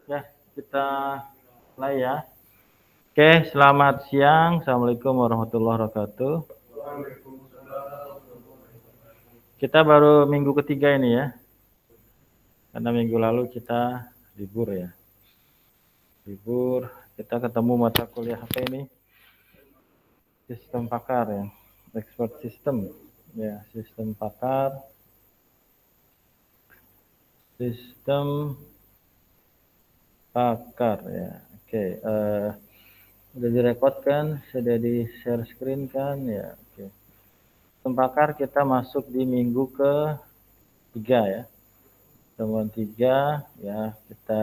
Ya, kita mulai ya. Oke, selamat siang. Assalamualaikum warahmatullahi wabarakatuh. Kita baru minggu ketiga ini ya, karena minggu lalu kita libur ya. Libur, kita ketemu mata kuliah apa ini? Sistem pakar ya, expert system. Ya, sistem pakar, sistem pakar ya. Oke, udah direkod kan, sudah di share screen kan ya. Oke. Sistem pakar kita masuk di minggu ke 3 ya. Temuan 3 ya, kita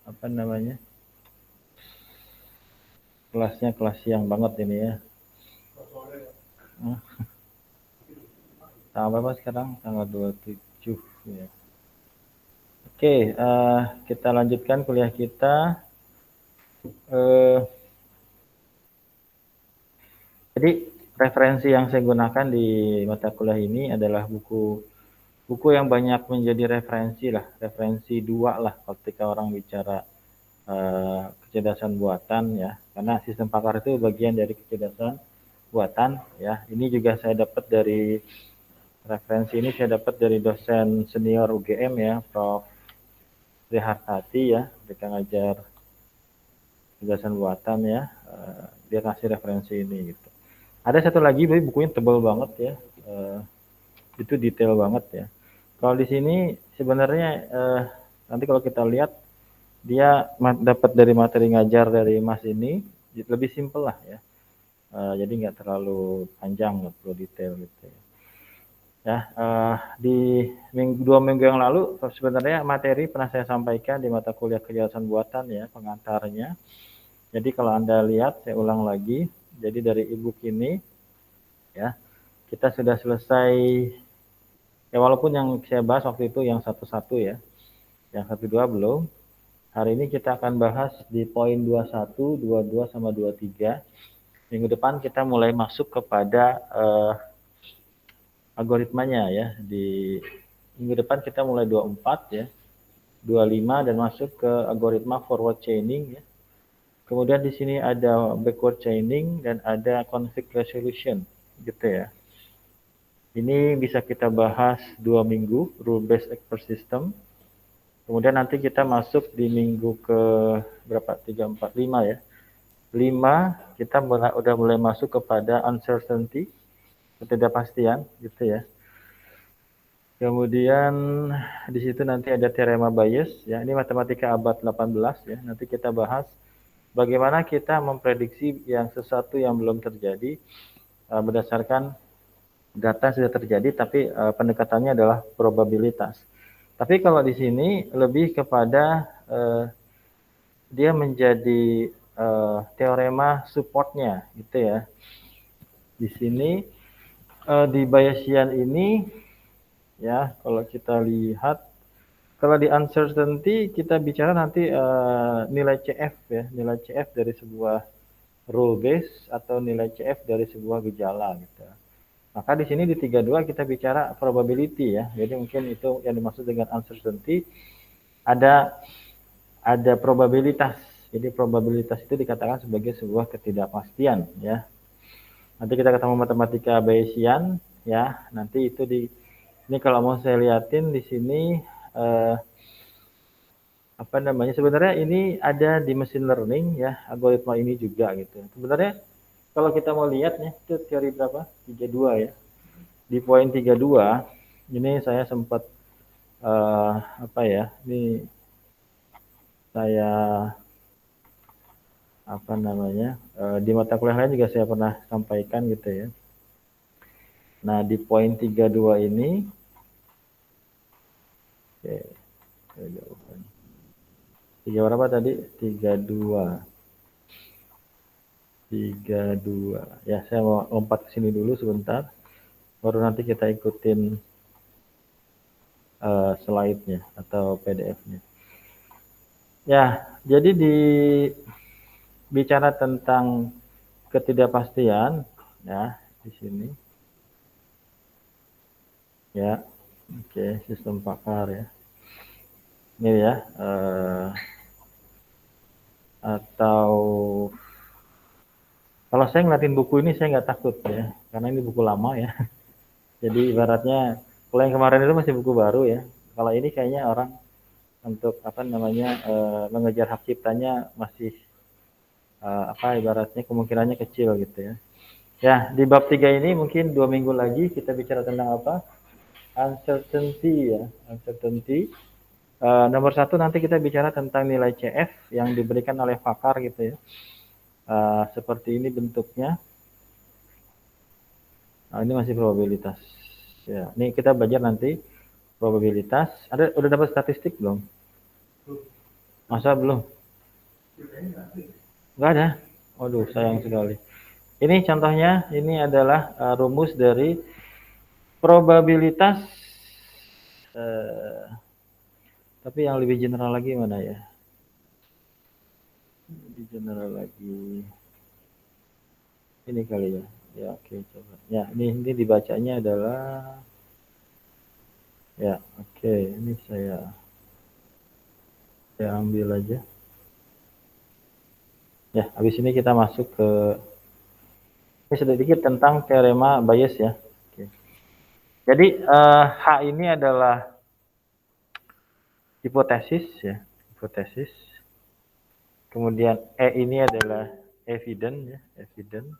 apa namanya, kelasnya kelas siang banget ini ya. Tanggal berapa sekarang? Tanggal 27 ya. Oke, kita lanjutkan kuliah kita. Eh, jadi referensi yang saya gunakan di mata kuliah ini adalah buku yang banyak menjadi referensi lah, referensi 2 lah ketika orang bicara kecerdasan buatan ya, karena sistem pakar itu bagian dari kecerdasan buatan ya. Ini juga saya dapat dari referensi ini, saya dapat dari dosen senior UGM ya, Prof. Trihartati ya, mereka ngajar kecerdasan buatan ya. Dia kasih referensi ini gitu. Ada satu lagi, bukunya tebal banget ya, itu detail banget ya. Kalau di sini sebenarnya nanti kalau kita lihat dia dapat dari materi ngajar dari Mas ini lebih simpel lah ya. Jadi nggak terlalu panjang, nggak perlu detail gitu ya. Ya, di 2 minggu yang lalu sebenarnya materi pernah saya sampaikan di mata kuliah kecerdasan buatan ya, pengantarnya. Jadi kalau Anda lihat, saya ulang lagi. Jadi dari e-book ini ya, kita sudah selesai ya, walaupun yang saya bahas waktu itu yang satu-satu ya. Yang 1-2 belum. Hari ini kita akan bahas di poin 21, 22 sama 23. Minggu depan kita mulai masuk kepada algoritmanya ya. Di minggu depan kita mulai 24 ya, 25 dan masuk ke algoritma forward chaining ya. Kemudian di sini ada backward chaining dan ada conflict resolution gitu ya. Ini bisa kita bahas 2 minggu, rule based expert system. Kemudian nanti kita masuk di minggu ke berapa? 3, 4, 5 ya. 5 kita udah mulai masuk kepada uncertainty, ketidakpastian gitu ya. Kemudian di situ nanti ada theorema Bayes ya. Ini matematika abad 18 ya. Nanti kita bahas bagaimana kita memprediksi yang sesuatu yang belum terjadi berdasarkan data sudah terjadi, tapi pendekatannya adalah probabilitas. Tapi kalau di sini lebih kepada dia menjadi teorema supportnya gitu ya. Di sini di Bayesian ini ya, kalau kita lihat, kalau di uncertainty kita bicara nanti nilai CF ya, nilai CF dari sebuah rule base atau nilai CF dari sebuah gejala gitu. Maka di sini di 32 kita bicara probability ya. Jadi mungkin itu yang dimaksud dengan uncertainty, ada probabilitas. Jadi probabilitas itu dikatakan sebagai sebuah ketidakpastian ya. Nanti kita ketemu matematika Bayesian ya. Nanti itu ini kalau mau saya liatin di sini apa namanya, sebenarnya ini ada di machine learning ya, algoritma ini juga gitu. Sebenarnya kalau kita mau lihat nih, itu teori berapa? 32 ya. Di poin 32 ini saya sempat apa ya? Ini saya apa namanya? Di mata kuliah lain juga saya pernah sampaikan gitu ya. Nah, di poin 32 ini oke, tiga berapa tadi? 32. 32. Ya, saya mau lompat ke sini dulu sebentar. Baru nanti kita ikutin slide-nya atau PDF-nya. Ya, jadi bicara tentang ketidakpastian ya di sini. Ya. Oke, sistem pakar ya. Ini ya, atau kalau saya ngeliatin buku ini saya nggak takut ya, karena ini buku lama ya. Jadi ibaratnya kalau yang kemarin itu masih buku baru ya. Kalau ini kayaknya orang untuk apa namanya mengejar hak ciptanya masih apa ibaratnya kemungkinannya kecil gitu ya. Ya, di bab 3 ini mungkin 2 minggu lagi kita bicara tentang apa? Uncertainty ya, uncertainty. Nomor 1 nanti kita bicara tentang nilai CF yang diberikan oleh pakar gitu ya. Seperti ini bentuknya. Nah, ini masih probabilitas. Ya, ini kita belajar nanti probabilitas. Udah dapat statistik belum? Masa belum? Enggak ada. Waduh, sayang sekali. Ini contohnya, ini adalah rumus dari probabilitas. Tapi yang lebih general lagi mana ya? Lebih general lagi. Ini kali ya. Ya, oke, coba. Ya, ini dibacanya adalah ya, oke. Ini saya ambil aja. Ya, habis ini kita masuk ke ini sedikit tentang teorema Bayes ya. Oke. Jadi H ini adalah hipotesis ya, hipotesis. Kemudian E ini adalah evident ya, evident.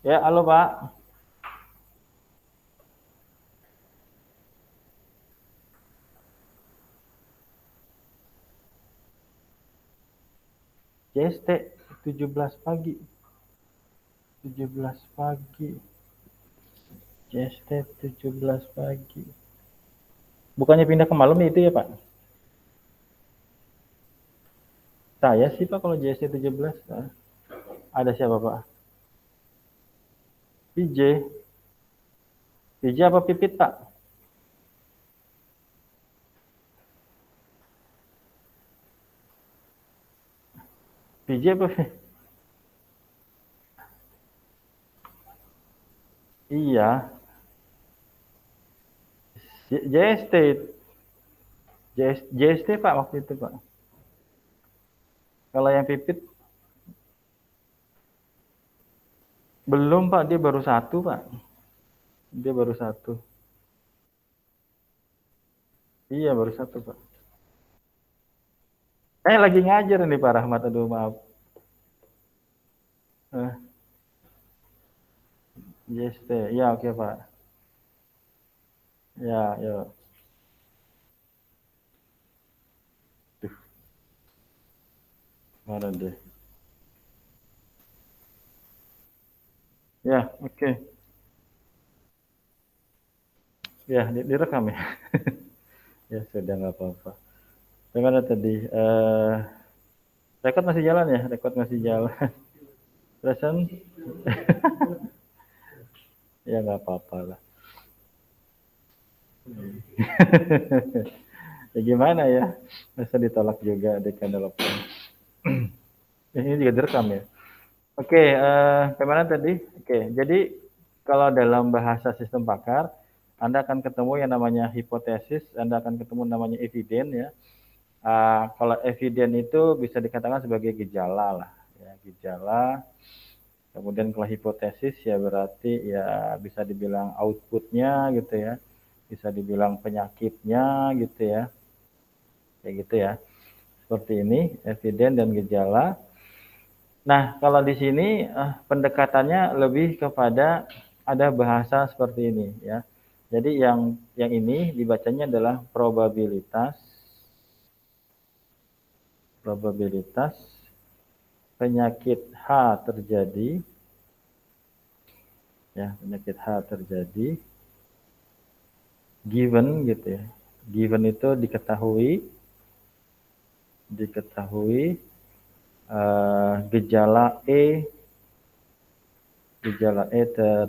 Ya, halo Pak. JST 17 pagi. 17 pagi. JST 17 pagi. Bukannya pindah ke malam itu ya Pak? Saya sih Pak kalau JST 17. Ada siapa Pak? PJ. PJ apa Pipit Pak? PJ apa? Iya. JST. JST Pak waktu itu Pak. Kalau yang Pipit belum Pak, dia baru 1 Pak. Dia baru 1. Iya baru 1 Pak. Saya lagi ngajar nih Pak Rahmat, aduh maaf. JST, ya oke Pak. Ya, yuk. Tuh, mana deh. Ya, oke. Ya, direkam ya. Ya sudah nggak apa-apa. Gimana tadi? Rekod masih jalan ya? Rekod masih jalan. Present? Ya nggak apa-apa lah. Ya gimana ya? Masa ditolak juga dekan telepon. Ini juga direkam ya. Oke, gimana tadi? Oke, jadi kalau dalam bahasa sistem pakar, Anda akan ketemu yang namanya hipotesis, Anda akan ketemu namanya eviden ya. Kalau eviden itu bisa dikatakan sebagai gejala lah, ya gejala. Kemudian kalau hipotesis ya berarti ya bisa dibilang outputnya gitu ya, bisa dibilang penyakitnya gitu ya, kayak gitu ya. Seperti ini eviden dan gejala. Nah kalau di sini pendekatannya lebih kepada ada bahasa seperti ini ya. Jadi yang ini dibacanya adalah probabilitas penyakit H terjadi ya, penyakit H terjadi given gitu ya. Given itu diketahui gejala E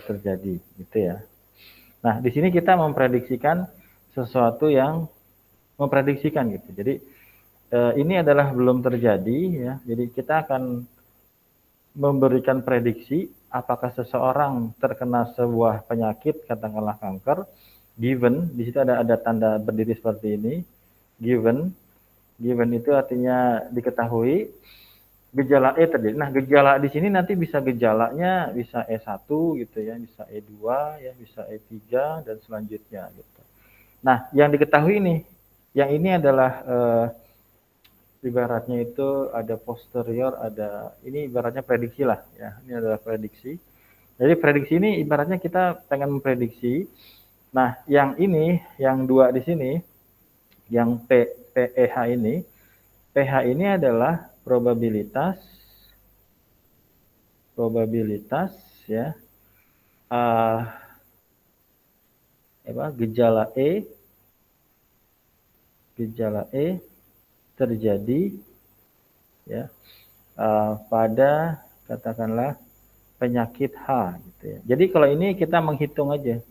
terjadi gitu ya. Nah, di sini kita memprediksikan sesuatu yang memprediksikan gitu. Jadi ini adalah belum terjadi ya. Jadi kita akan memberikan prediksi apakah seseorang terkena sebuah penyakit, katakanlah kanker, given, di situ ada tanda berdiri seperti ini, given itu artinya diketahui, gejala E terjadi. Nah, gejala di sini nanti bisa gejalanya bisa E1 gitu ya, bisa E2 ya, bisa E3 dan selanjutnya gitu. Nah, yang diketahui nih, yang ini adalah ibaratnya itu ada posterior, ada ini ibaratnya prediksi lah ya. Ini adalah prediksi. Jadi prediksi ini ibaratnya kita pengen memprediksi. Nah, yang ini, yang dua di sini, yang PEH ini, PH ini adalah probabilitas ya gejala E terjadi ya pada katakanlah penyakit H gitu ya. Jadi kalau ini kita menghitung aja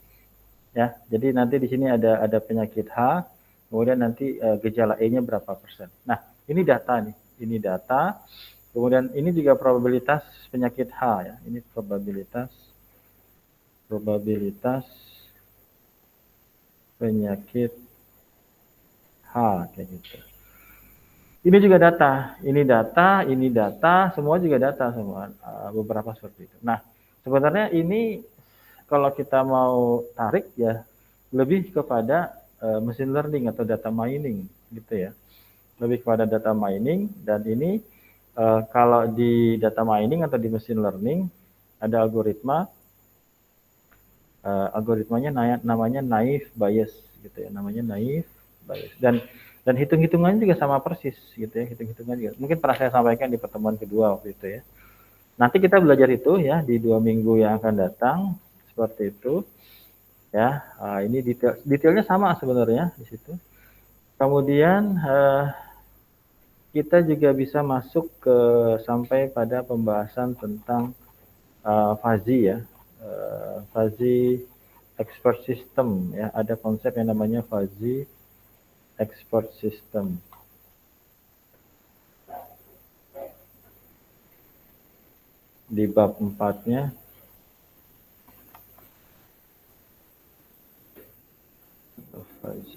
ya. Jadi nanti di sini ada penyakit H, kemudian nanti gejala E-nya berapa persen. Nah, ini data nih. Ini data. Kemudian ini juga probabilitas penyakit H ya. Ini probabilitas penyakit H kayak gitu. Ini juga data, ini data, semua juga data semua, beberapa seperti itu. Nah, sebenarnya ini kalau kita mau tarik ya lebih kepada machine learning atau data mining gitu ya. Lebih kepada data mining, dan ini kalau di data mining atau di machine learning ada algoritmanya namanya naive Bayes gitu ya, namanya naive Bayes, dan hitung-hitungannya juga sama persis gitu ya, hitung-hitungan juga mungkin pernah saya sampaikan di pertemuan kedua waktu itu ya. Nanti kita belajar itu ya di 2 minggu yang akan datang seperti itu ya. Ini detailnya sama sebenarnya di situ. Kemudian kita juga bisa masuk ke sampai pada pembahasan tentang fuzzy ya, fuzzy expert system ya. Ada konsep yang namanya fuzzy expert system. Di bab 4-nya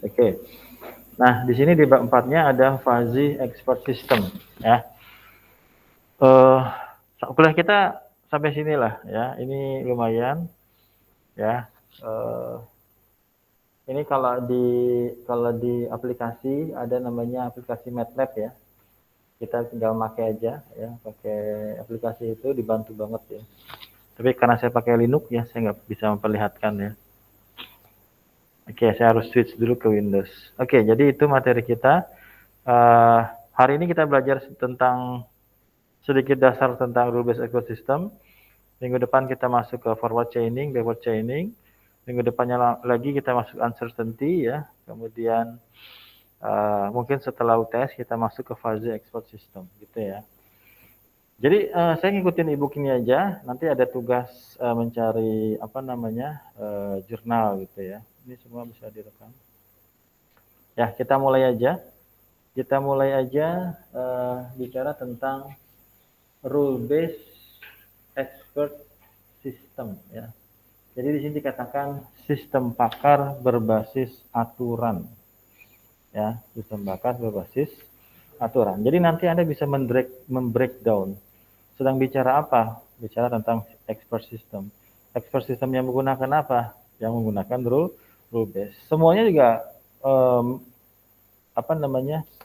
Oke. Nah, di sini di bab 4-nya ada fuzzy expert system ya. Kuliah kita sampai sinilah ya. Ini lumayan ya. Ini kalau di aplikasi ada namanya aplikasi MATLAB ya. Kita tinggal pakai aja ya, pakai aplikasi itu dibantu banget ya. Tapi karena saya pakai Linux ya, saya nggak bisa memperlihatkan ya. Oke, saya harus switch dulu ke Windows. Oke, jadi itu materi kita. Hari ini kita belajar tentang sedikit dasar tentang rule based ecosystem. Minggu depan kita masuk ke forward chaining, backward chaining. Minggu depannya lagi kita masuk uncertainty ya. Kemudian mungkin setelah UTS kita masuk ke fuzzy expert system gitu ya. Jadi saya ngikutin e-book ini aja. Nanti ada tugas mencari jurnal gitu ya. Ini semua bisa direkam. Ya, kita mulai aja. Kita mulai aja bicara tentang rule based expert system ya. Jadi di sini dikatakan sistem pakar berbasis aturan. Ya, sistem pakar berbasis aturan. Jadi nanti Anda bisa membreakdown. Sedang bicara apa? Bicara tentang expert system. Expert system yang menggunakan apa? Yang menggunakan rule based. Semuanya juga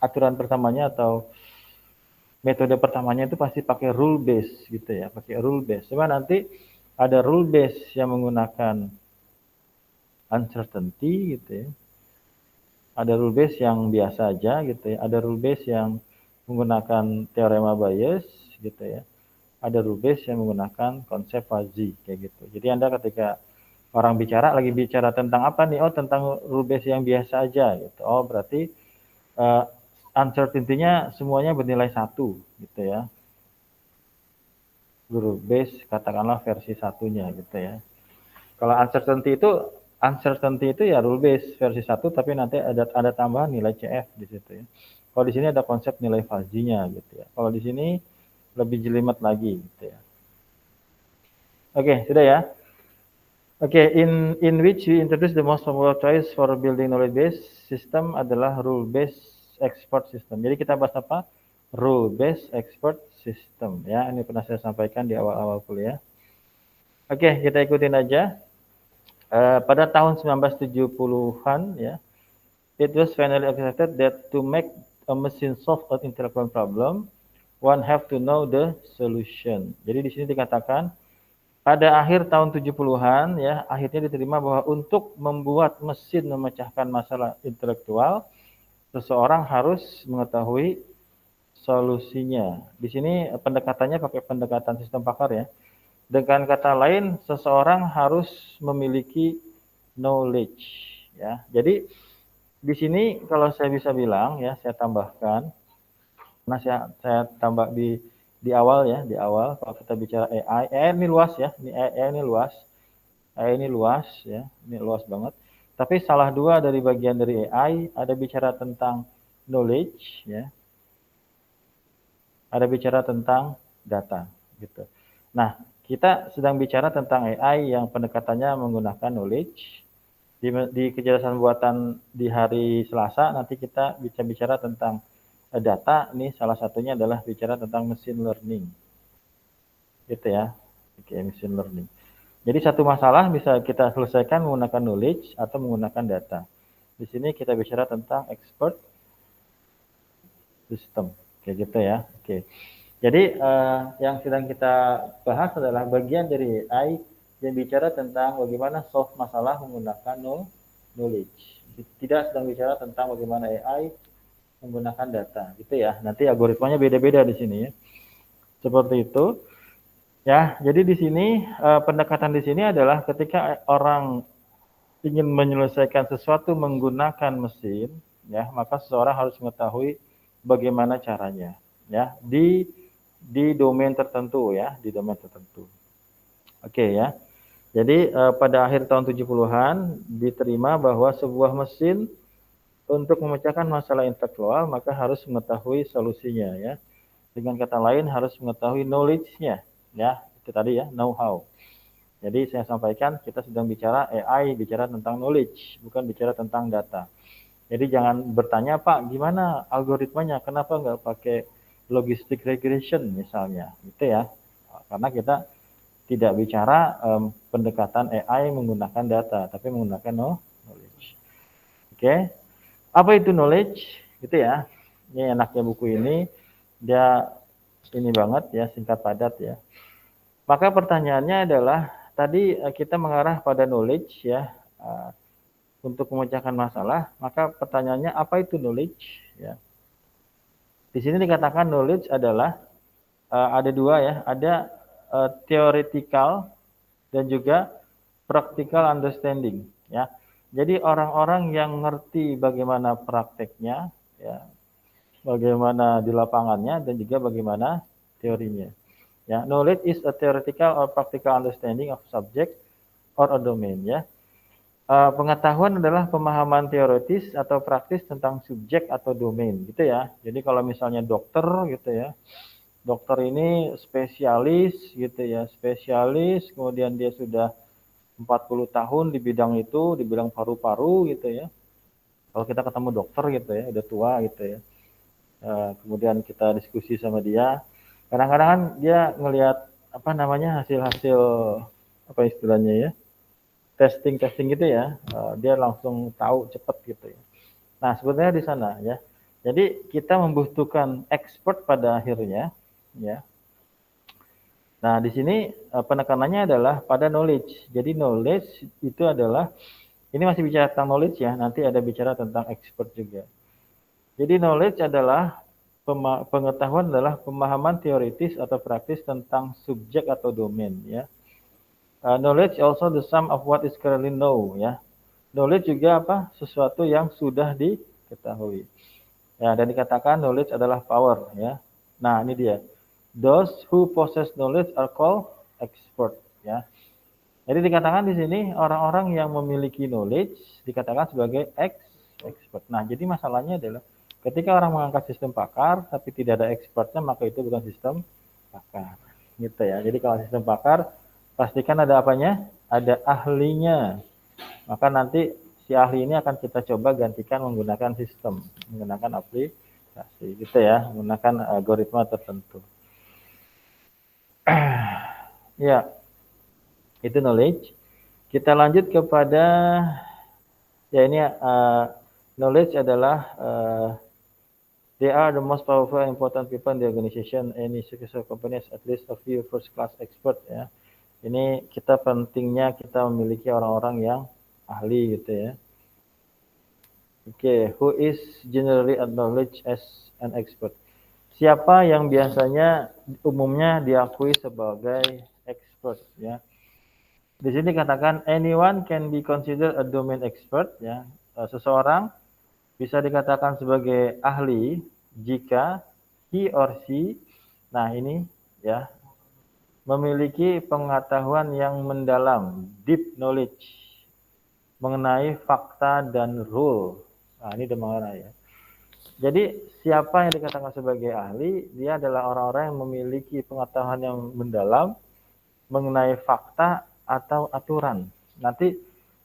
aturan pertamanya atau metode pertamanya itu pasti pakai rule based gitu ya, pakai rule based. Cuma nanti ada rule based yang menggunakan uncertainty gitu ya. Ada rule based yang biasa aja gitu ya. Ada rule based yang menggunakan teorema Bayes gitu ya. Ada rule based yang menggunakan konsep fuzzy kayak gitu. Jadi Anda ketika orang lagi bicara tentang apa nih? Oh, tentang rule based yang biasa aja gitu. Oh, berarti uncertainty-nya semuanya bernilai 1 gitu ya. Rule based katakanlah versi 1-nya gitu ya. Kalau uncertainty itu ya rule based versi 1, tapi nanti ada tambahan nilai CF di situ ya. Kalau di sini ada konsep nilai fuzzy-nya gitu ya. Kalau di sini lebih jelimet lagi gitu ya. Oke, sudah ya. Oke, in which we introduce the most popular choice for building knowledge based system adalah rule based expert system. Jadi kita bahas apa? Rule based expert system ya. Ini pernah saya sampaikan di awal-awal kuliah. Oke, kita ikutin aja. Pada tahun 1970-an ya, it was finally accepted that to make a machine solve an intellectual problem, one have to know the solution. Jadi di sini dikatakan pada akhir tahun 70-an ya, akhirnya diterima bahwa untuk membuat mesin memecahkan masalah intelektual, seseorang harus mengetahui solusinya. Di sini pendekatannya pakai pendekatan sistem Pakar ya. Dengan kata lain, seseorang harus memiliki knowledge ya. Jadi di sini kalau saya bisa bilang ya, saya tambahkan, nah saya tambah di awal ya, di awal kalau kita bicara AI ini luas ya, ini AI ini luas, AI ini luas ya, ini luas banget. Tapi salah dua dari bagian dari AI ada bicara tentang knowledge ya, ada bicara tentang data gitu. Nah, kita sedang bicara tentang AI yang pendekatannya menggunakan knowledge. Di kecerdasan buatan di hari Selasa nanti kita bisa bicara tentang data. Nih salah satunya adalah bicara tentang machine learning. Gitu ya. Oke, machine learning. Jadi satu masalah bisa kita selesaikan menggunakan knowledge atau menggunakan data. Di sini kita bicara tentang expert system. Kayak gitu ya. Oke. Jadi yang sedang kita bahas adalah bagian dari AI yang bicara tentang bagaimana solve masalah menggunakan knowledge. Tidak sedang bicara tentang bagaimana AI menggunakan data, gitu ya. Nanti algoritmanya beda-beda di sini ya. Seperti itu. Ya, jadi di sini pendekatan di sini adalah ketika orang ingin menyelesaikan sesuatu menggunakan mesin, ya, maka seseorang harus mengetahui bagaimana caranya, ya, di domain tertentu ya, di domain tertentu. Oke ya. Jadi pada akhir tahun 70-an diterima bahwa sebuah mesin untuk memecahkan masalah intelektual maka harus mengetahui solusinya ya. Dengan kata lain harus mengetahui knowledge-nya ya. Itu tadi ya, know-how. Jadi saya sampaikan kita sedang bicara AI, bicara tentang knowledge, bukan bicara tentang data. Jadi jangan bertanya, Pak, gimana algoritmanya? Kenapa nggak pakai logistic regression misalnya? Gitu ya. Karena kita tidak bicara pendekatan AI menggunakan data, tapi menggunakan knowledge. Oke. Apa itu knowledge? Gitu ya. Ini enaknya buku ini, dia ini banget ya, singkat padat ya. Maka pertanyaannya adalah, tadi kita mengarah pada knowledge ya, untuk memecahkan masalah, maka pertanyaannya apa itu knowledge? Ya. Di sini dikatakan knowledge adalah ada dua ya, ada theoretical dan juga practical understanding. Ya, jadi orang-orang yang ngerti bagaimana prakteknya, ya, bagaimana di lapangannya dan juga bagaimana teorinya. Ya, knowledge is a theoretical or practical understanding of subject or a domain. Ya. Pengetahuan adalah pemahaman teoritis atau praktis tentang subjek atau domain gitu ya. Jadi kalau misalnya dokter gitu ya, dokter ini spesialis gitu ya, spesialis kemudian dia sudah 40 tahun di bidang itu, di bidang paru-paru gitu ya. Kalau kita ketemu dokter gitu ya, udah tua gitu ya. Kemudian kita diskusi sama dia, kadang-kadang kan dia ngelihat apa namanya hasil-hasil apa istilahnya ya, testing gitu ya, dia langsung tahu cepat gitu ya. Nah sebenarnya di sana ya, jadi kita membutuhkan expert pada akhirnya ya. Nah di sini penekanannya adalah pada knowledge. Jadi knowledge itu adalah, ini masih bicara tentang knowledge ya, nanti ada bicara tentang expert juga. Jadi knowledge adalah pengetahuan adalah pemahaman teoritis atau praktis tentang subjek atau domain ya. Knowledge also the sum of what is currently known ya. Knowledge juga apa? Sesuatu yang sudah diketahui. Ya, dan dikatakan knowledge adalah power ya. Nah, ini dia. Those who possess knowledge are called expert ya. Jadi dikatakan di sini orang-orang yang memiliki knowledge dikatakan sebagai expert. Nah, jadi masalahnya adalah ketika orang mengangkat sistem pakar tapi tidak ada expertnya, maka itu bukan sistem pakar. Gitu ya. Jadi kalau sistem pakar pastikan ada apanya? Ada ahlinya. Maka nanti si ahli ini akan kita coba gantikan menggunakan sistem, menggunakan aplikasi gitu ya, menggunakan algoritma tertentu. Ya, itu knowledge. Kita lanjut kepada ya ini knowledge adalah they are the most powerful and important people in the organization. Any successful company has at least a few first class expert ya. Ini kita pentingnya kita memiliki orang-orang yang ahli gitu ya. Oke, who is generally acknowledged as an expert? Siapa yang biasanya umumnya diakui sebagai expert ya. Di sini katakan anyone can be considered a domain expert ya. Seseorang bisa dikatakan sebagai ahli jika he or she, nah ini ya, memiliki pengetahuan yang mendalam, deep knowledge mengenai fakta dan rule. Nah, ini demangara ya. Jadi siapa yang dikatakan sebagai ahli, dia adalah orang-orang yang memiliki pengetahuan yang mendalam mengenai fakta atau aturan. Nanti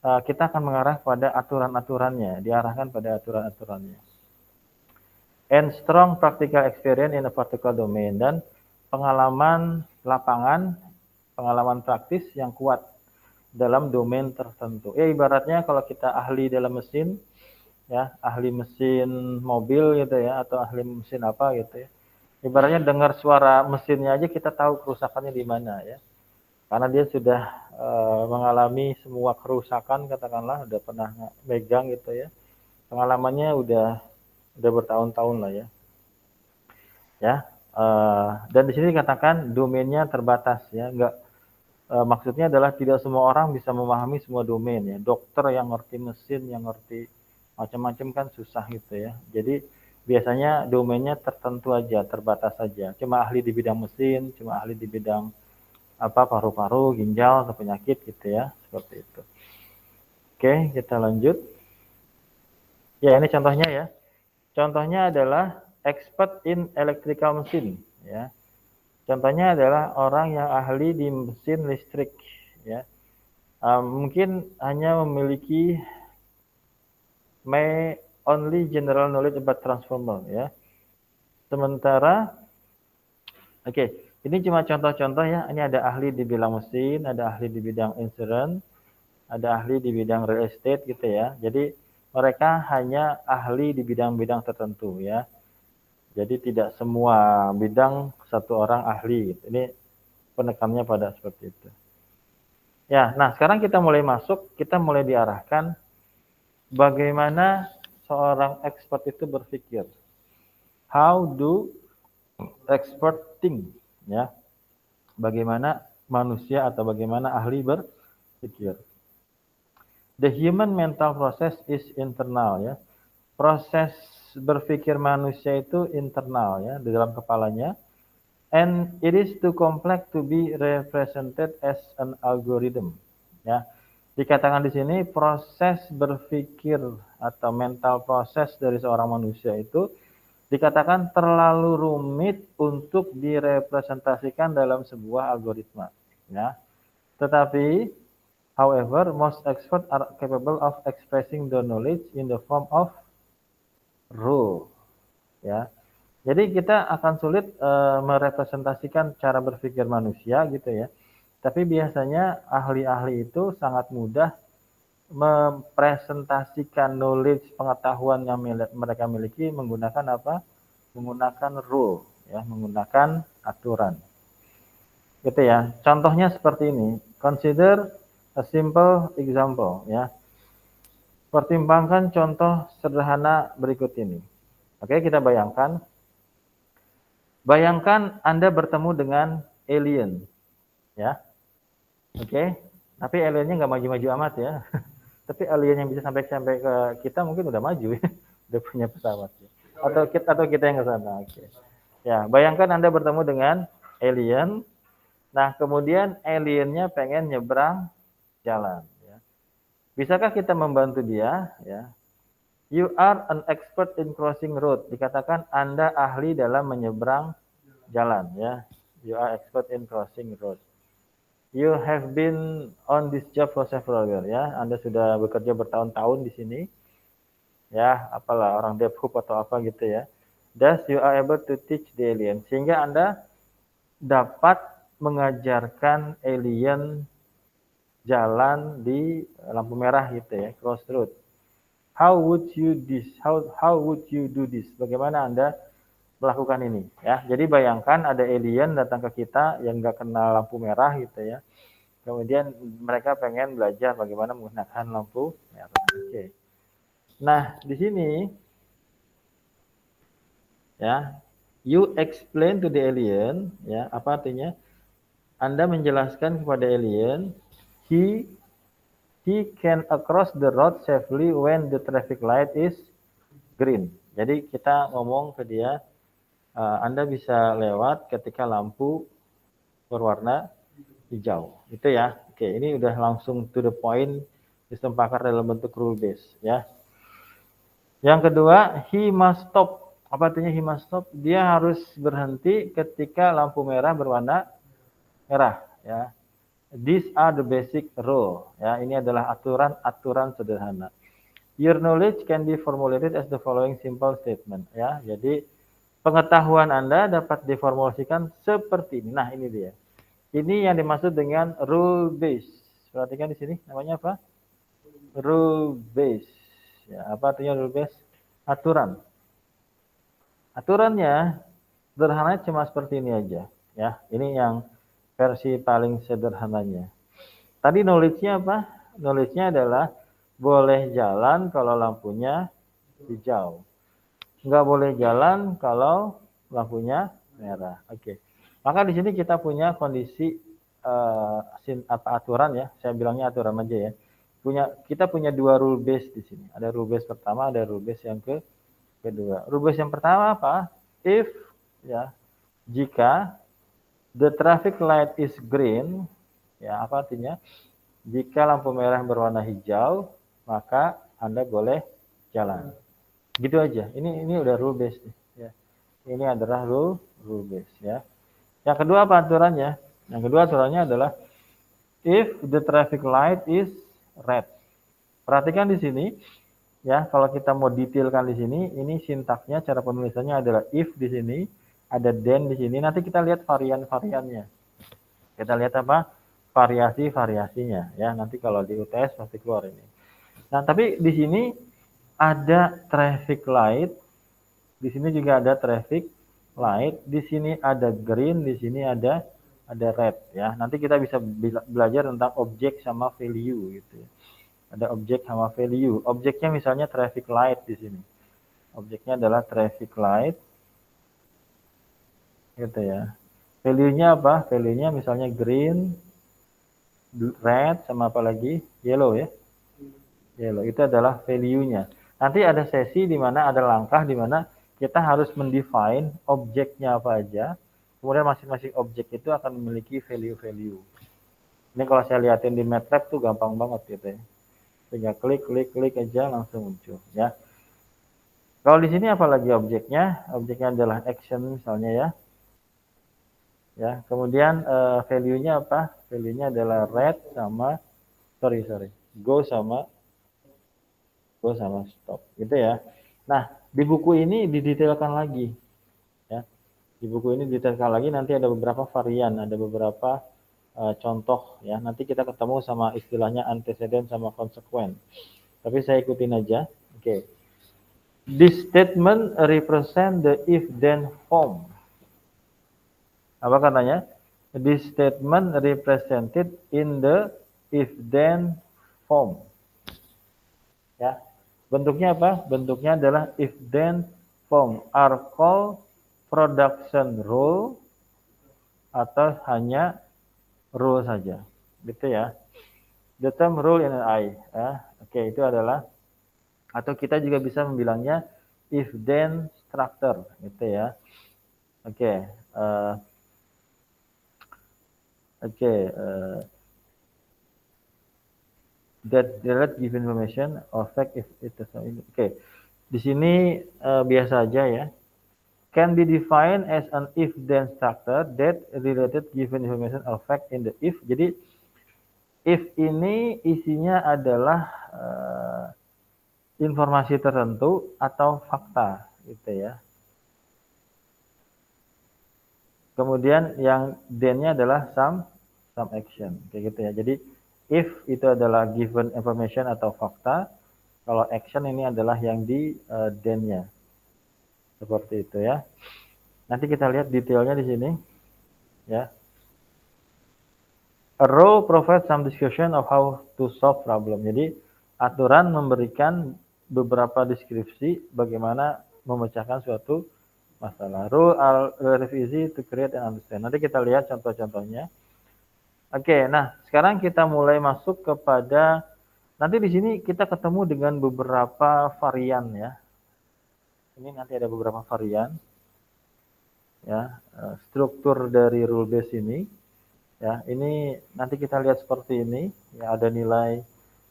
kita akan mengarah pada aturan-aturannya, diarahkan pada aturan-aturannya. And strong practical experience in a particular domain, dan pengalaman lapangan, pengalaman praktis yang kuat dalam domain tertentu. Ya ibaratnya kalau kita ahli dalam mesin, ya ahli mesin mobil gitu ya, atau ahli mesin apa gitu ya. Ibaratnya dengar suara mesinnya aja kita tahu kerusakannya di mana ya. Karena dia sudah mengalami semua kerusakan, katakanlah udah pernah megang gitu ya. Pengalamannya udah bertahun-tahun lah ya. Ya. Dan di sini dikatakan domainnya terbatas ya, enggak maksudnya adalah tidak semua orang bisa memahami semua domain ya. Dokter yang ngerti mesin, yang ngerti macam-macam kan susah gitu ya. Jadi biasanya domainnya tertentu aja, terbatas saja. Cuma ahli di bidang mesin, cuma ahli di bidang paru-paru, ginjal, atau penyakit gitu ya, seperti itu. Oke, kita lanjut. Ya, ini contohnya ya. Contohnya adalah expert in electrical machine ya. Contohnya adalah orang yang ahli di mesin listrik ya. Mungkin hanya memiliki only general knowledge about transformer ya. Sementara ini cuma contoh-contoh ya. Ini ada ahli di bidang mesin, ada ahli di bidang insurance, ada ahli di bidang real estate gitu ya. Jadi mereka hanya ahli di bidang-bidang tertentu ya. Jadi tidak semua bidang satu orang ahli gitu. Ini penekannya pada seperti itu. Ya, nah sekarang kita mulai masuk, kita mulai diarahkan bagaimana seorang expert itu berpikir. How do expert think ya. Bagaimana manusia atau bagaimana ahli berpikir. The human mental process is internal ya. Proses berpikir manusia itu internal ya, di dalam kepalanya. And it is too complex to be represented as an algorithm ya. Dikatakan di sini proses berpikir atau mental proses dari seorang manusia itu dikatakan terlalu rumit untuk direpresentasikan dalam sebuah algoritma ya. Tetapi however most experts are capable of expressing the knowledge in the form of rule ya. Jadi kita akan sulit merepresentasikan cara berpikir manusia gitu ya. Tapi biasanya ahli-ahli itu sangat mudah mempresentasikan knowledge, pengetahuan yang mereka miliki menggunakan apa? Menggunakan rule ya, menggunakan aturan. Gitu ya. Contohnya seperti ini. Consider a simple example ya. Pertimbangkan contoh sederhana berikut ini. Oke, kita bayangkan. Bayangkan Anda bertemu dengan alien, ya. Oke, tapi aliennya nggak maju-maju amat ya. Tapi alien yang bisa sampai ke kita mungkin udah maju ya, udah punya pesawat. Ya. Atau kita yang ke sana. Oke. Ya, bayangkan Anda bertemu dengan alien. Nah, kemudian aliennya pengen nyebrang jalan. Ya. Bisakah kita membantu dia? Ya. You are an expert in crossing road. Dikatakan Anda ahli dalam menyeberang jalan ya. You are expert in crossing road. You have been on this job for several years, ya. Anda sudah bekerja bertahun-tahun di sini, ya. Apalah orang DevHub atau apa gitu ya. Thus you are able to teach the alien, sehingga Anda dapat mengajarkan alien jalan di lampu merah gitu ya, crossroad. How would you this? How would you do this? Bagaimana Anda melakukan ini? Ya, jadi bayangkan ada alien datang ke kita yang nggak kenal lampu merah gitu ya. Kemudian mereka pengen belajar bagaimana menggunakan lampu merah. Oke. Nah, di sini ya, you explain to the alien, ya, apa artinya? Anda menjelaskan kepada alien, he he can across the road safely when the traffic light is green. Jadi kita ngomong ke dia, Anda bisa lewat ketika lampu berwarna hijau. Itu ya. Oke, ini udah langsung to the point, sistem pakar dalam bentuk rule base ya. Yang kedua, he must stop. Apa artinya he must stop? Dia harus berhenti ketika lampu merah berwarna merah ya. These are the basic rule ya. Ini adalah aturan-aturan sederhana. Your knowledge can be formulated as the following simple statement ya. Jadi pengetahuan Anda dapat diformulasikan seperti ini. Nah, ini dia. Ini yang dimaksud dengan rule base. Perhatikan di sini namanya apa? Rule base. Ya, apa artinya rule base? Aturan. Aturannya sederhananya cuma seperti ini aja ya. Ini yang versi paling sederhananya. Tadi knowledge-nya apa? Knowledge-nya adalah boleh jalan kalau lampunya hijau. Nggak boleh jalan kalau lampunya merah. Oke. Maka di sini kita punya kondisi aturan ya. Saya bilangnya aturan aja ya. Kita punya dua rule base di sini. Ada rule base pertama, ada rule base yang kedua. Rule base yang pertama apa? If ya, jika the traffic light is green, ya apa artinya? Jika lampu merah berwarna hijau, maka Anda boleh jalan. Gitu aja. Ini udah rule base nih, ya. Ini adalah rule base ya. Yang kedua apa aturannya? Yang kedua aturannya adalah if the traffic light is red. Perhatikan di sini ya, kalau kita mau detailkan di sini, ini sintaksnya cara penulisannya adalah if di sini, ada then di sini. Nanti kita lihat varian-variannya. Kita lihat apa? Variasi-variasinya ya. Nanti kalau di UTS pasti keluar ini. Nah, tapi di sini ada traffic light. Di sini juga ada traffic light. Di sini ada green, di sini ada red ya. Nanti kita bisa belajar tentang objek sama value gitu ya. Ada objek sama value. Objeknya misalnya traffic light di sini. Objeknya adalah traffic light. Gitu ya. Value-nya apa? Value-nya misalnya green, red, sama apa lagi? Yellow ya. Yellow itu adalah value-nya. Nanti ada sesi di mana ada langkah di mana kita harus mendefine objeknya apa aja. Kemudian masing-masing objek itu akan memiliki value-value. Ini kalau saya lihatin di MATLAB tuh gampang banget gitu ya. Tinggal klik aja langsung muncul ya. Kalau di sini apalagi objeknya? Objeknya adalah action misalnya ya. Ya, kemudian value-nya apa? Value-nya adalah red sama go sama stop gitu ya. Nah, di buku ini didetailkan lagi ya. Di buku ini didetailkan lagi, nanti ada beberapa varian, ada beberapa contoh ya. Nanti kita ketemu sama istilahnya antecedent sama consequent. Tapi saya ikutin aja. Oke. This statement represent the if then form. Apa katanya? This statement represented in the if then form. Ya. Bentuknya apa? Bentuknya adalah if then form are called production rule atau hanya rule saja. Gitu ya. The term rule in an I. Ya. Oke, itu adalah atau kita juga bisa membilangnya if then structure gitu ya. Oke, that direct give information or fact if it is. Oke. Di sini biasa aja ya. can be defined as an if-then structure that related given information or fact in the if. Jadi if ini isinya adalah informasi tertentu atau fakta gitu ya. Kemudian yang then-nya adalah some action kayak gitu ya. Jadi if itu adalah given information atau fakta, kalau action ini adalah yang di then-nya. Seperti itu ya. Nanti kita lihat detailnya di sini ya. A rule provides some description of how to solve problem. Jadi aturan memberikan beberapa deskripsi bagaimana memecahkan suatu masalah. Rule are relatively easy to create and understand. Nanti kita lihat contoh-contohnya. Oke, nah sekarang kita mulai masuk kepada nanti di sini kita ketemu dengan beberapa varian ya. Ini nanti ada beberapa varian ya, struktur dari rule base ini. Ya, ini nanti kita lihat seperti ini, ya ada nilai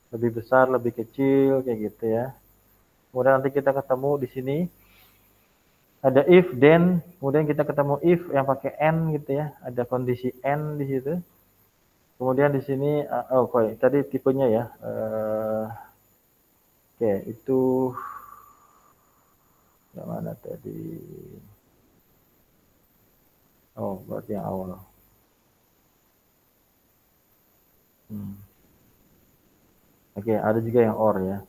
lebih besar, lebih kecil kayak gitu ya. Kemudian nanti kita ketemu di sini ada if then, kemudian kita ketemu if yang pakai n gitu ya, ada kondisi n di situ. Kemudian di sini tadi tipenya ya. Oke, itu yang mana tadi? Oh, berarti yang awal. Oke, ada juga yang or ya.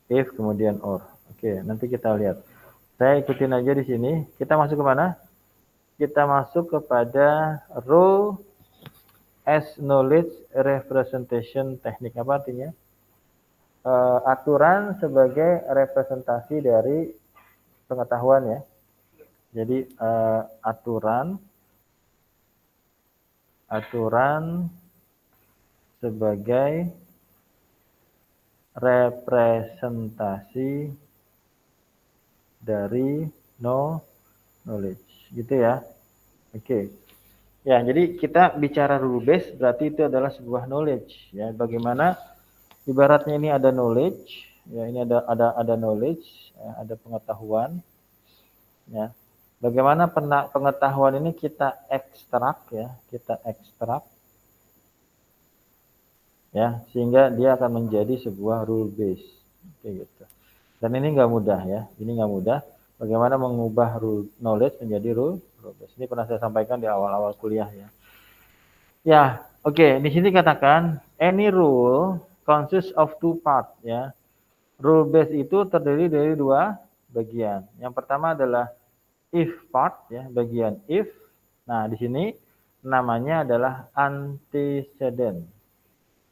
If kemudian or. Oke, nanti kita lihat. Saya ikutin aja di sini. Kita masuk ke mana? Kita masuk kepada rule as knowledge representation technique. Apa artinya? Aturan sebagai representasi dari pengetahuan ya. Jadi aturan sebagai representasi dari knowledge gitu ya. Oke. Ya, jadi kita bicara rule base berarti itu adalah sebuah knowledge ya. Bagaimana ibaratnya ini ada knowledge ya, ini ada knowledge, ya, ada pengetahuan ya. Bagaimana pengetahuan ini kita ekstrak ya, ya, sehingga dia akan menjadi sebuah rule base kayak gitu. Dan ini nggak mudah ya, ini nggak mudah. Bagaimana mengubah rule knowledge menjadi rule base. Ini pernah saya sampaikan di awal-awal kuliah ya. Ya, oke. Di sini katakan any rule consists of two parts ya. Rule base itu terdiri dari dua bagian. Yang pertama adalah if part ya, bagian if. Nah, di sini namanya adalah antecedent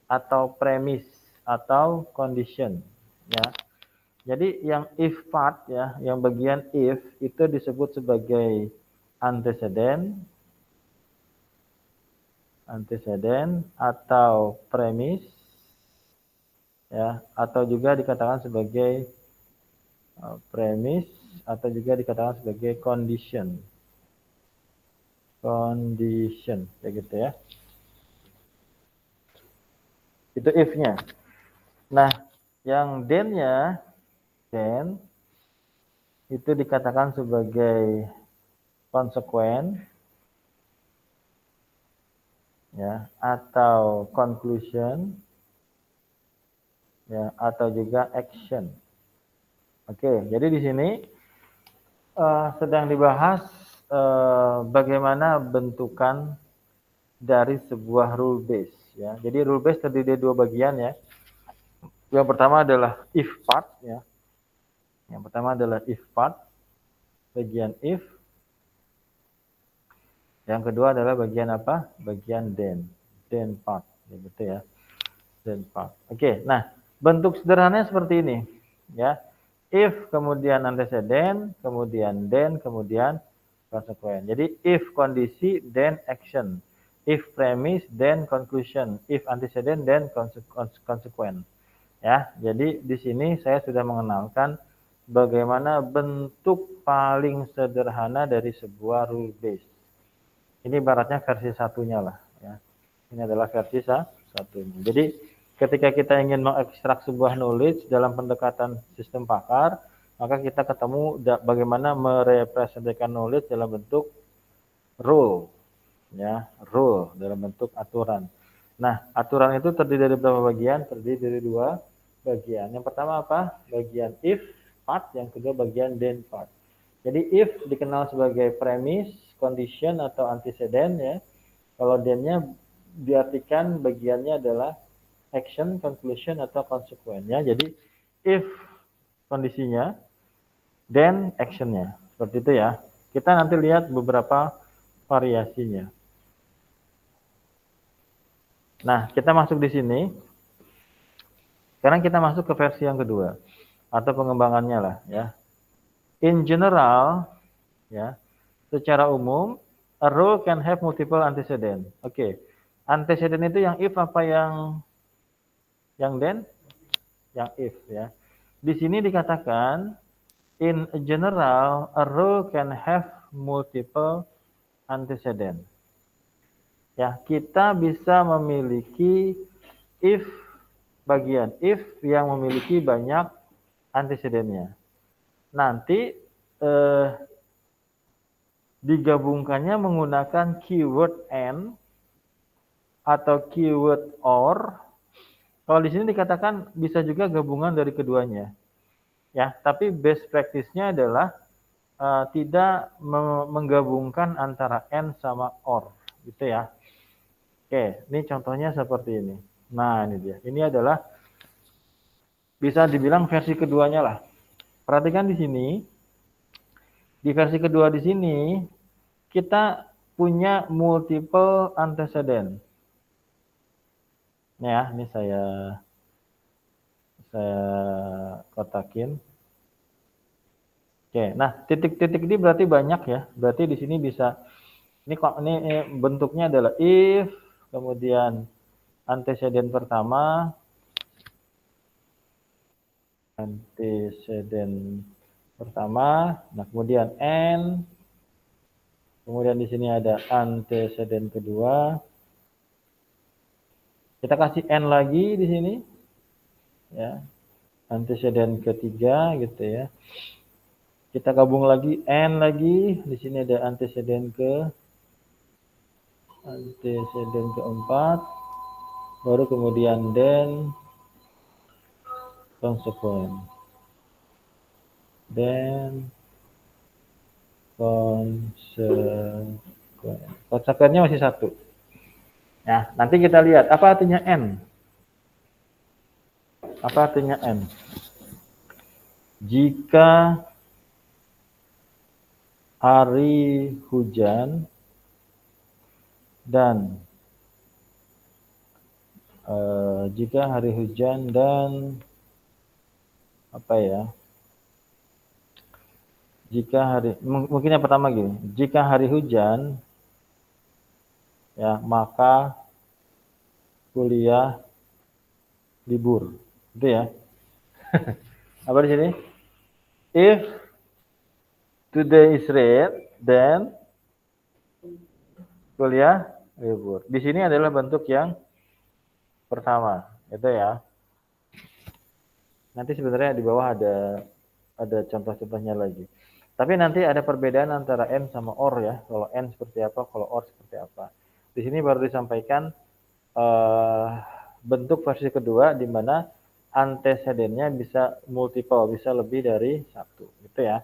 atau premise atau condition ya. Jadi yang if part ya, yang bagian if itu disebut sebagai antecedent atau premise ya, atau juga dikatakan sebagai premise atau juga dikatakan sebagai condition kayak gitu ya. Itu if-nya. Nah, yang then-nya itu dikatakan sebagai consequent ya, atau conclusion ya, atau juga action. Oke, jadi di sini sedang dibahas bagaimana bentukan dari sebuah rule base ya. Jadi rule base terdiri dari dua bagian ya. Yang pertama adalah if part ya. Yang pertama adalah if part, bagian if. Yang kedua adalah bagian apa? Bagian then part, gitu ya. Then part. Oke, nah bentuk sederhananya seperti ini ya. If kemudian antecedent, kemudian then, kemudian consequent. Jadi if kondisi, then action. If premise, then conclusion. If antecedent, then consequent. Ya, jadi di sini saya sudah mengenalkan bagaimana bentuk paling sederhana dari sebuah rule base. Ini ibaratnya versi satunya lah ya. Ini adalah versi satunya. Jadi ketika kita ingin mengekstrak sebuah knowledge dalam pendekatan sistem pakar, maka kita ketemu bagaimana merepresentasikan knowledge dalam bentuk rule, ya, rule dalam bentuk aturan. Nah, aturan itu terdiri dari berapa bagian? Terdiri dari 2 bagian. Yang pertama apa? Bagian if part, yang kedua bagian then part. Jadi if dikenal sebagai premise, condition atau antecedent, ya. Kalau then-nya diartikan bagiannya adalah action, conclusion atau consequence, ya. Jadi if kondisinya, then action-nya. Seperti itu ya. Kita nanti lihat beberapa variasinya. Nah, kita masuk di sini. Sekarang kita masuk ke versi yang kedua atau pengembangannya lah, ya. In general, ya, secara umum, a rule can have multiple antecedent. Oke. Antecedent itu yang if apa yang then? Yang if, ya. Di sini dikatakan in general, a rule can have multiple antecedent. Ya, kita bisa memiliki if bagian if yang memiliki banyak antecedennya. Nanti digabungkannya menggunakan keyword and atau keyword or. Kalau di sini dikatakan bisa juga gabungan dari keduanya. Ya, tapi best practice-nya adalah tidak menggabungkan antara and sama or, gitu ya. Oke, ini contohnya seperti ini. Nah, ini dia. Ini adalah bisa dibilang versi keduanya lah. Perhatikan di sini. Di versi kedua di sini kita punya multiple antecedent. Ya, ini saya kotakin. Oke, nah titik-titik ini berarti banyak ya. Berarti di sini bisa ini bentuknya adalah if, kemudian antecedent pertama, nah kemudian and, kemudian di sini ada antecedent kedua. Kita kasih and lagi di sini, ya, antecedent ketiga gitu ya. Kita gabung lagi and lagi, di sini ada antecedent keempat, baru kemudian then consequence. Then konsekuensinya masih 1. Nah, nanti kita lihat apa artinya n. Apa artinya n? Jika hari hujan dan apa ya? Mungkin yang pertama gini, jika hari hujan, ya, maka kuliah libur, gitu ya. Apa di sini? If today is red, then kuliah libur. Di sini adalah bentuk yang pertama, itu ya. Nanti sebenarnya di bawah ada contoh-contohnya lagi. Tapi nanti ada perbedaan antara and sama or ya. Kalau and seperti apa, kalau or seperti apa. Di sini baru disampaikan bentuk versi kedua di mana antecedennya bisa multiple, bisa lebih dari 1, gitu ya.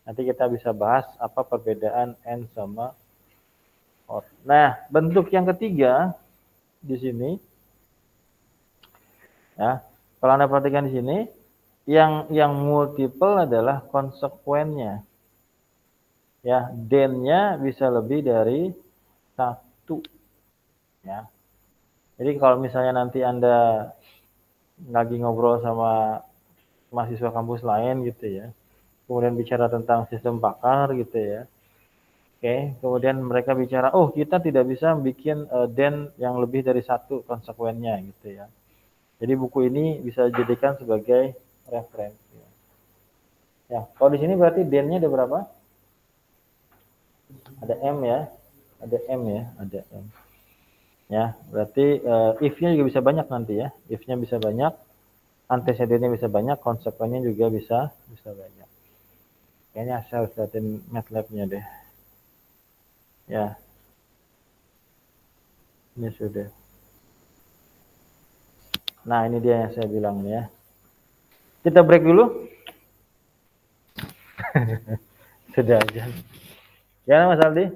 Nanti kita bisa bahas apa perbedaan and sama or. Nah, bentuk yang ketiga di sini, ya, kalau Anda perhatikan di sini, yang multiple adalah konsekuennya. Ya, then-nya bisa lebih dari 1. Ya. Jadi kalau misalnya nanti Anda lagi ngobrol sama mahasiswa kampus lain gitu ya, kemudian bicara tentang sistem pakar gitu ya. Oke, kemudian mereka bicara, oh kita tidak bisa bikin then yang lebih dari 1 konsekuennya gitu ya. Jadi buku ini bisa dijadikan sebagai referensi. Ya, kalau di sini berarti then-nya ada berapa? Ada M ya, ada M ya, ada M. Ya, berarti if-nya juga bisa banyak nanti ya. If-nya bisa banyak, antecedent-nya bisa banyak, konsekuensinya juga bisa banyak. Kayaknya saya harus liatin MATLAB-nya deh. Ya, ini sudah. Nah, ini dia yang saya bilang ya. Kita break dulu. Sudah aja. Ya, Mas Aldi.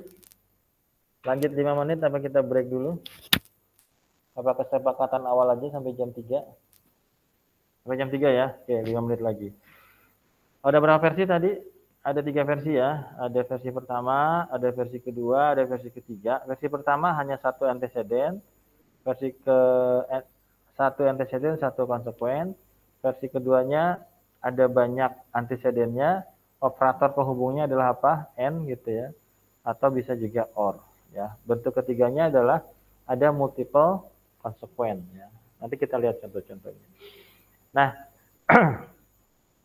Lanjut 5 menit apa kita break dulu? Apa kesepakatan awal aja sampai jam 3? Sampai jam 3 ya? Oke, 5 menit lagi. Ada berapa versi tadi? Ada 3 versi ya. Ada versi pertama, ada versi kedua, ada versi ketiga. Versi pertama hanya satu antecedent. Versi ke satu antecedent, satu konsekuen. Versi keduanya ada banyak antecedennya. Operator penghubungnya adalah apa? N gitu ya. Atau bisa juga OR ya. Bentuk ketiganya adalah ada multiple konsekuen ya. Nanti kita lihat contoh-contohnya. Nah,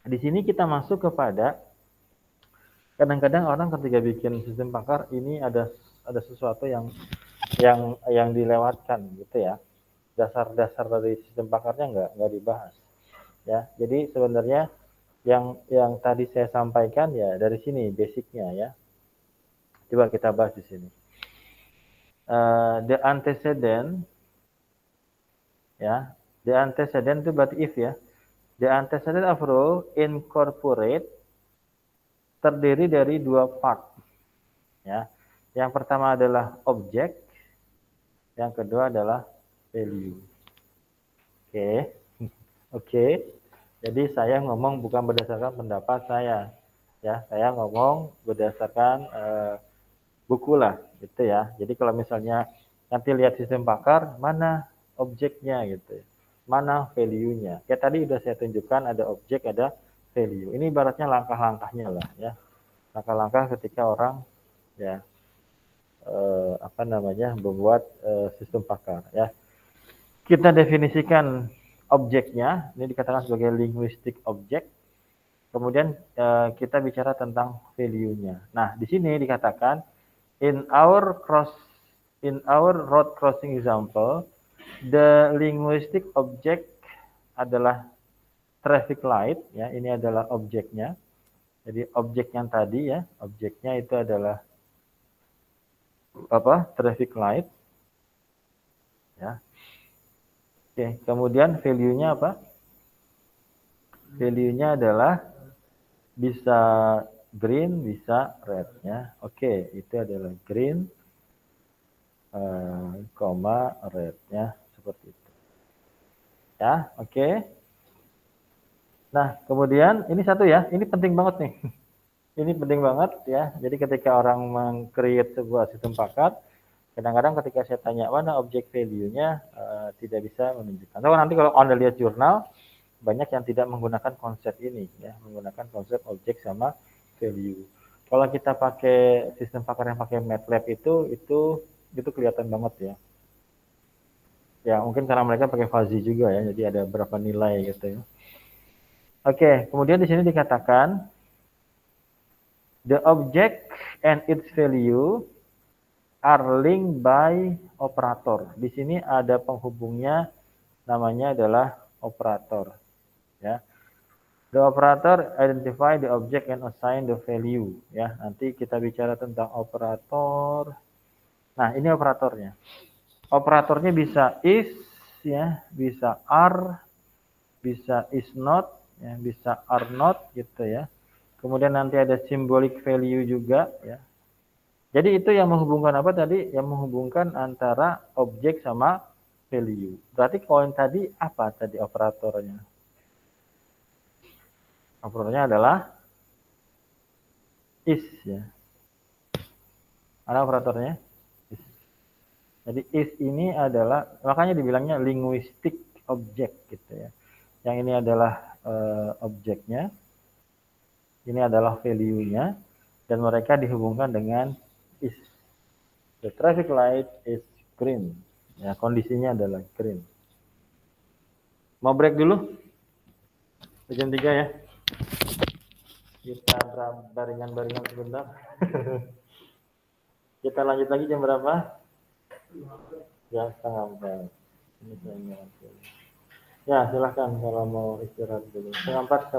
di sini kita masuk kepada kadang-kadang orang ketika bikin sistem pakar ini ada sesuatu yang dilewatkan gitu ya. Dasar-dasar dari sistem pakarnya nggak dibahas ya. Jadi sebenarnya yang tadi saya sampaikan ya dari sini basicnya ya. Coba kita bahas di sini. The antecedent ya, the antecedent itu berarti if ya. The antecedent of rule incorporate terdiri dari dua part ya. Yang pertama adalah object, yang kedua adalah value. Oke. Oke. Jadi saya ngomong bukan berdasarkan pendapat saya. Ya, saya ngomong berdasarkan buku lah gitu ya. Jadi kalau misalnya nanti lihat sistem pakar, mana objeknya gitu. Mana value-nya. Kayak tadi udah saya tunjukkan ada objek, ada value. Ini ibaratnya langkah-langkahnya lah ya. Langkah-langkah ketika orang ya membuat sistem pakar ya. Kita definisikan objeknya, ini dikatakan sebagai linguistic object. Kemudian kita bicara tentang value-nya. Nah, di sini dikatakan in our road crossing example, the linguistic object adalah traffic light ya, ini adalah objeknya. Jadi objek yang tadi ya, objeknya itu adalah traffic light ya. Oke, kemudian value-nya apa? Value-nya adalah bisa green, bisa red ya. Oke, itu adalah green, red ya, seperti itu. Ya, oke. Nah, kemudian ini satu ya, ini penting banget nih. Ini penting banget ya. Jadi ketika orang meng-create sebuah sistem paket, kadang-kadang ketika saya tanya mana objek value-nya tidak bisa menunjukkan. So, nanti kalau Anda lihat jurnal, banyak yang tidak menggunakan konsep ini ya, menggunakan konsep objek sama value. Kalau kita pakai sistem pakar yang pakai MATLAB itu kelihatan banget ya. Ya, mungkin karena mereka pakai fuzzy juga ya, jadi ada berapa nilai gitu ya. Oke, kemudian di sini dikatakan the object and its value are linked by operator. Di sini ada penghubungnya, namanya adalah operator. Ya, the operator identify the object and assign the value. Ya, nanti kita bicara tentang operator. Nah, ini operatornya. Operatornya bisa is, ya, bisa are, bisa is not, ya, bisa are not, gitu ya. Kemudian nanti ada symbolic value juga ya. Jadi itu yang menghubungkan apa tadi? Yang menghubungkan antara objek sama value. Berarti koin tadi apa tadi operatornya? Operatornya adalah is ya. Ada operatornya? Is. Jadi is ini adalah, makanya dibilangnya linguistic object gitu ya. Yang ini adalah objeknya. Ini adalah value-nya, dan mereka dihubungkan dengan is. The traffic light is green. Ya, kondisinya adalah green. Mau break dulu? Jam 3 ya. Kita baringan-baringan sebentar. Kita lanjut lagi jam berapa? Jam 3:30. Ini saya ingat. Ya, silahkan kalau mau istirahat dulu. 3:30.